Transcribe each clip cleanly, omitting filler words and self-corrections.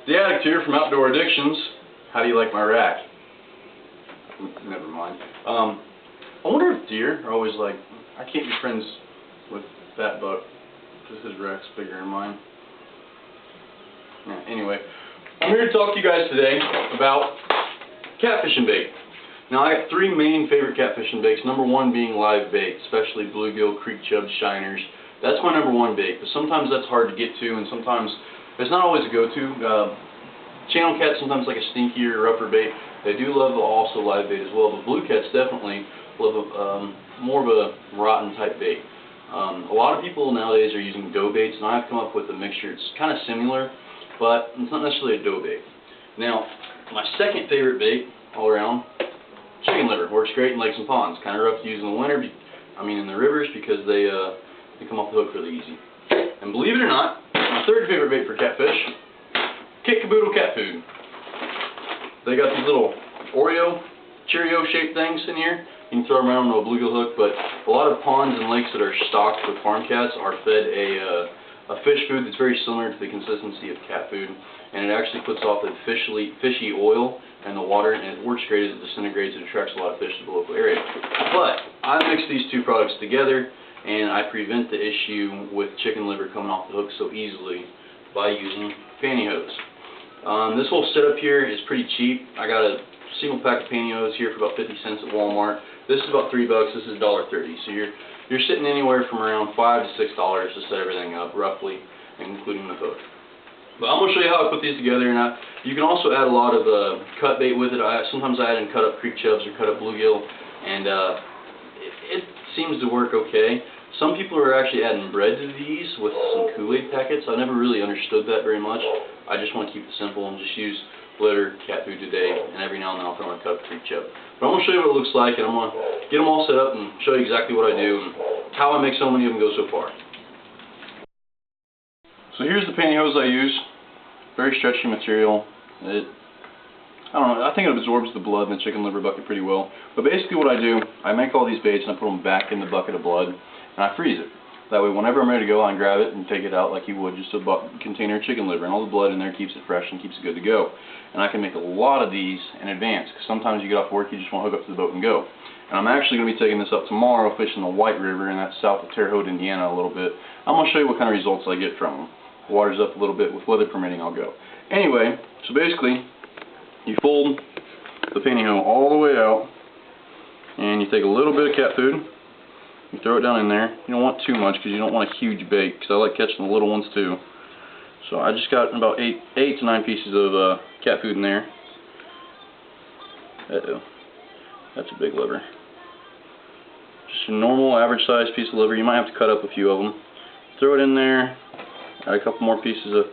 The Addict here from Outdoor Addictions. How do you like my rack? Never mind. I wonder if deer are always like, I can't be friends with that buck because his rack's bigger than mine. Yeah, anyway, I'm here to talk to you guys today about catfishing bait. Now, I got three main favorite catfishing baits. Number one being live bait, especially bluegill, creek chubs, shiners. That's my number one bait, but sometimes that's hard to get to, and sometimes it's not always a go-to. Channel cats sometimes like a stinkier, rougher bait. They do love also live bait as well, but blue cats definitely love more of a rotten type bait. A lot of people nowadays are using dough baits, and I've come up with a mixture. It's kind of similar, but it's not necessarily a dough bait. Now, my second favorite bait all around, chicken liver. Works great in lakes and ponds. Kind of rough to use in the winter, in the rivers, because they come off the hook really easy. And believe it or not, my third favorite bait for catfish, Kit Caboodle cat food. They got these little Oreo, Cheerio shaped things in here. You can throw them around with a bluegill hook, but a lot of ponds and lakes that are stocked with farm cats are fed a fish food that's very similar to the consistency of cat food, and it actually puts off the fishy oil and the water, and it works great as it disintegrates. It attracts a lot of fish to the local area. But I mix these two products together, and I prevent the issue with chicken liver coming off the hook so easily by using pantyhose. This whole setup here is pretty cheap. I got a single pack of pantyhose here for about 50 cents at Walmart. This is about $3. This is $1.30. So you're sitting anywhere from around $5 to $6 to set everything up, roughly, including the hook. But I'm going to show you how I put these together. And you can also add a lot of cut bait with it. Sometimes I add in cut up creek chubs or cut up bluegill, and it seems to work okay. Some people are actually adding bread to these with some Kool-Aid packets. I never really understood that very much. I just want to keep it simple and just use litter, cat food today, and every now and then I'll throw in a cut of creek chub. But I'm going to show you what it looks like, and I'm going to get them all set up and show you exactly what I do and how I make so many of them go so far. So here's the pantyhose I use. Very stretchy material. I don't know, I think it absorbs the blood in the chicken liver bucket pretty well. But basically what I do, I make all these baits and I put them back in the bucket of blood, and I freeze it. That way whenever I'm ready to go, I can grab it and take it out like you would just a container of chicken liver, and all the blood in there keeps it fresh and keeps it good to go. And I can make a lot of these in advance, because sometimes you get off work, you just want to hook up to the boat and go. And I'm actually going to be taking this up tomorrow fishing the White River, and that's south of Terre Haute, Indiana a little bit. I'm going to show you what kind of results I get from them. The water's up a little bit, with weather permitting I'll go. Anyway, so basically, you fold the pantyhose all the way out, and you take a little bit of cat food, you throw it down in there. You don't want too much because you don't want a huge bait, because I like catching the little ones too. So I just got about 8 to 9 pieces of cat food in there. Uh-oh, that's a big liver. Just a normal average size piece of liver. You might have to cut up a few of them. Throw it in there, add a couple more pieces of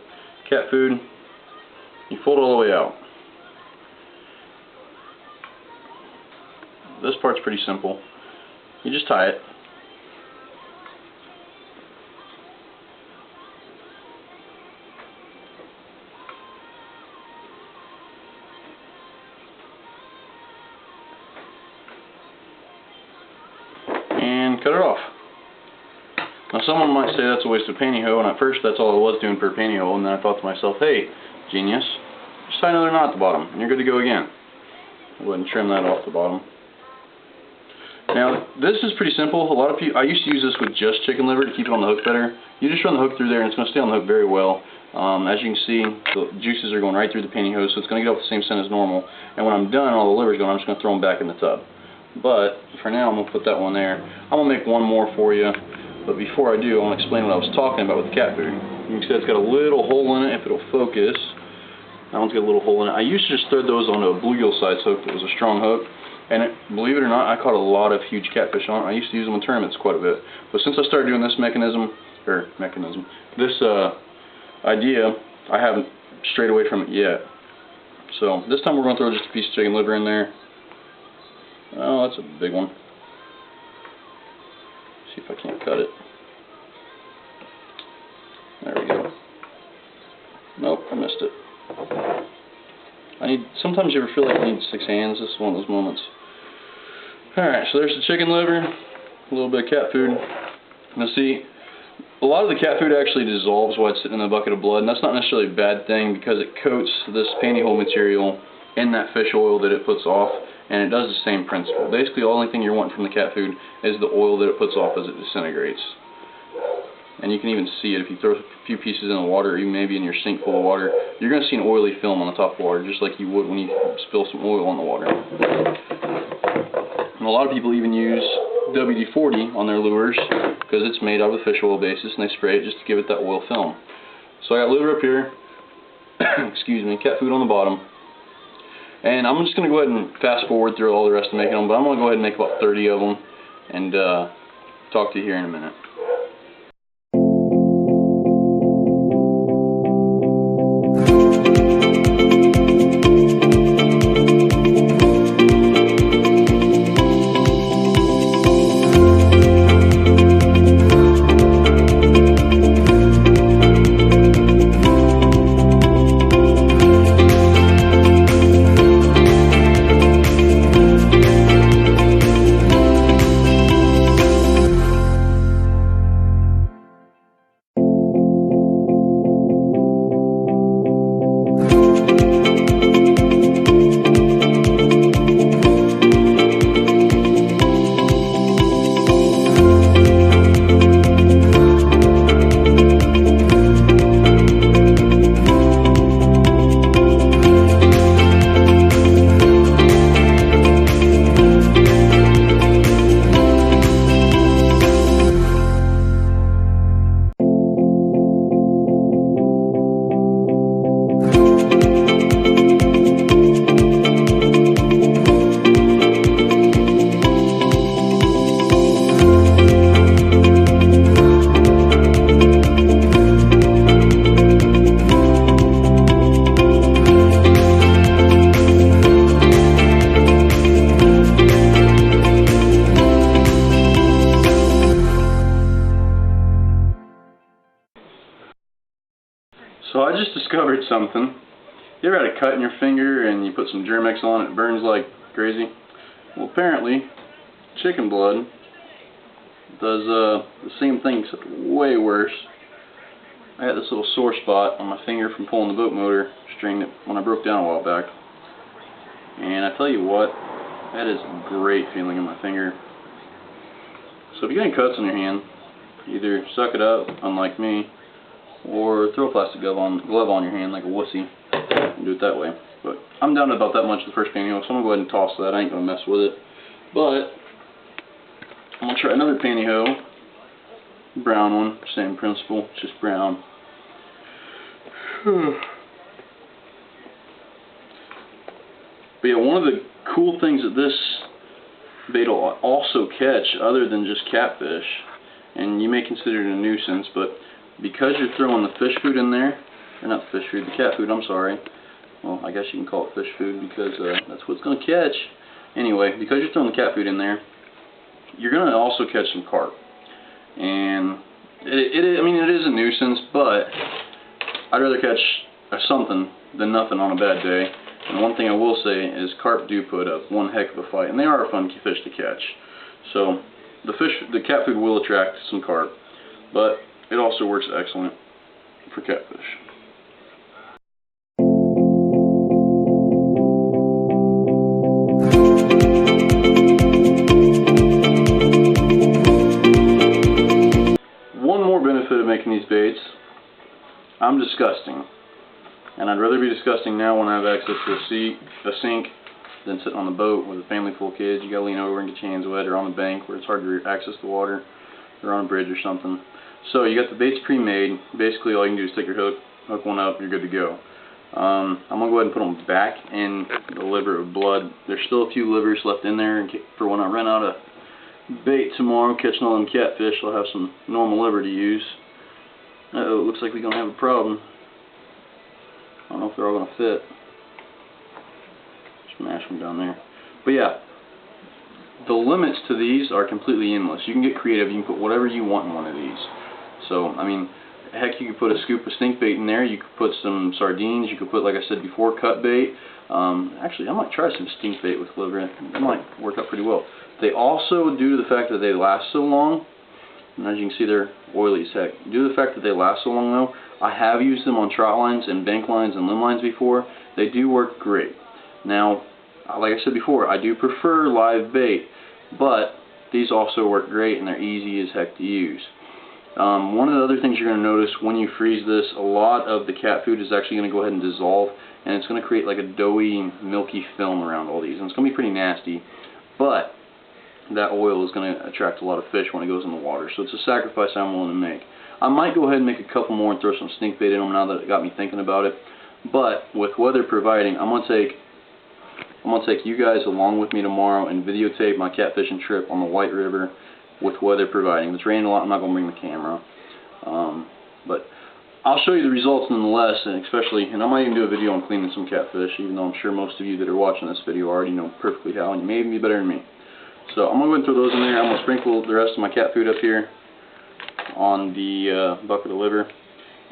cat food. You fold it all the way out. This part's pretty simple. You just tie it. And cut it off. Now someone might say that's a waste of pantyhose, and at first that's all I was doing per pantyhose, and then I thought to myself, hey, genius, just tie another knot at the bottom, and you're good to go again. Go ahead and trim that off the bottom. Now, this is pretty simple. A lot of people, I used to use this with just chicken liver to keep it on the hook better. You just run the hook through there, and it's going to stay on the hook very well. As you can see, the juices are going right through the pantyhose, so it's going to get off the same scent as normal. And when I'm done, all the liver's gone, I'm just going to throw them back in the tub. But for now, I'm going to put that one there. I'm going to make one more for you. But before I do, I want to explain what I was talking about with the cat food. You can see it's got a little hole in it, if it'll focus. That one's got a little hole in it. I used to just thread those onto a bluegill size hook that was a strong hook. And believe it or not, I caught a lot of huge catfish on it. I used to use them in tournaments quite a bit. But since I started doing this this idea, I haven't strayed away from it yet. So this time we're going to throw just a piece of chicken liver in there. Oh, that's a big one. See if I can't cut it. There we go. Nope, I missed it. Sometimes you ever feel like you need 6 hands. This is one of those moments. Alright, so there's the chicken liver, a little bit of cat food. Now see, A lot of the cat food actually dissolves while it's sitting in a bucket of blood, and that's not necessarily a bad thing because it coats this pantyhose material in that fish oil that it puts off, and it does the same principle. Basically, the only thing you're wanting from the cat food is the oil that it puts off as it disintegrates. And you can even see it if you throw a few pieces in the water, or even maybe in your sink full of water, you're going to see an oily film on the top of the water, just like you would when you spill some oil on the water. And a lot of people even use WD-40 on their lures because it's made out of a fish oil basis, and they spray it just to give it that oil film. So I got lure up here, excuse me, cat food on the bottom, and I'm just going to go ahead and fast forward through all the rest of making them, but I'm going to go ahead and make about 30 of them and talk to you here in a minute. So I just discovered something. You ever had a cut in your finger and you put some Germ-X on it, it burns like crazy? Well, apparently chicken blood does the same thing, except way worse. I had this little sore spot on my finger from pulling the boat motor string that when I broke down a while back. And I tell you what, that is a great feeling in my finger. So if you get any cuts on your hand, either suck it up, unlike me, or throw a plastic glove on your hand like a wussy and do it that way. But I'm down to about that much the first pantyhose, so I'm going to go ahead and toss that. I ain't going to mess with it. But I'm going to try another pantyhose, brown one, same principle, just brown. But yeah, one of the cool things that this bait will also catch, other than just catfish, and you may consider it a nuisance, but because you're throwing the fish food in there, or not fish food, the cat food, I'm sorry. Well, I guess you can call it fish food because that's what it's going to catch. Anyway, because you're throwing the cat food in there, you're going to also catch some carp. And I mean, it is a nuisance, but I'd rather catch something than nothing on a bad day. And one thing I will say is carp do put up one heck of a fight, and they are a fun fish to catch. So the cat food will attract some carp, but it also works excellent for catfish. One more benefit of making these baits, I'm disgusting. And I'd rather be disgusting now when I have access to a sink than sitting on the boat with a family full of kids. You gotta lean over and get your hands wet, or on the bank where it's hard to access the water, or on a bridge or something. So you got the baits pre-made. Basically all you can do is take your hook one up, you're good to go. I'm going to go ahead and put them back in the liver of blood. There's still a few livers left in there for when I run out of bait tomorrow catching all them catfish. I'll have some normal liver to use. Uh-oh, it looks like we're going to have a problem. I don't know if they're all going to fit. Smash them down there. But yeah, the limits to these are completely endless. You can get creative. You can put whatever you want in one of these. So, I mean, heck, you could put a scoop of stink bait in there. You could put some sardines. You could put, like I said before, cut bait. Actually, I might try some stink bait with liver. That might work out pretty well. They also, due to the fact that they last so long, And as you can see, they're oily as heck. Due to the fact that they last so long though, I have used them on trot lines and bank lines and limb lines before. They do work great. Now, like I said before, I do prefer live bait, but these also work great and they're easy as heck to use. One of the other things you're going to notice when you freeze this, a lot of the cat food is actually going to go ahead and dissolve, and it's going to create like a doughy, milky film around all these, and it's going to be pretty nasty, but that oil is going to attract a lot of fish when it goes in the water, so it's a sacrifice I'm willing to make. I might go ahead and make a couple more and throw some stink bait in them now that it got me thinking about it, but with weather providing, I'm going to take you guys along with me tomorrow and videotape my catfishing trip on the White River with weather providing. If it's raining a lot, I'm not going to bring the camera. But I'll show you the results nonetheless, and I might even do a video on cleaning some catfish, even though I'm sure most of you that are watching this video already know perfectly how, and you may even be better than me. So I'm going to go ahead and throw those in there. I'm going to sprinkle the rest of my cat food up here on the bucket of liver.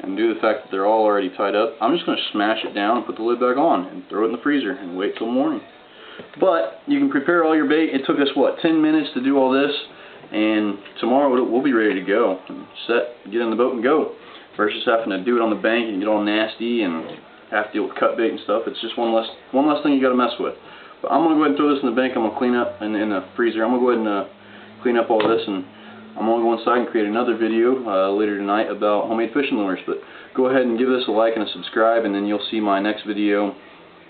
And due to the fact that they're all already tied up, I'm just going to smash it down and put the lid back on and throw it in the freezer and wait till morning. But you can prepare all your bait. It took us, what, 10 minutes to do all this, and tomorrow we'll be ready to go and get in the boat and go, versus having to do it on the bank and get all nasty and have to deal with cut bait and stuff. It's just one less thing you got to mess with. But I'm going to go ahead and throw this in the bank. I'm going to clean up in the freezer. I'm going to go ahead and clean up all this, and I'm going to go inside and create another video later tonight about homemade fishing lures. But go ahead and give this a like and a subscribe, and then you'll see my next video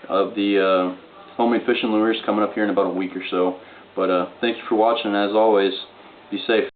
of the homemade fishing lures coming up here in about a week or so. But thank you for watching, and as always, be safe.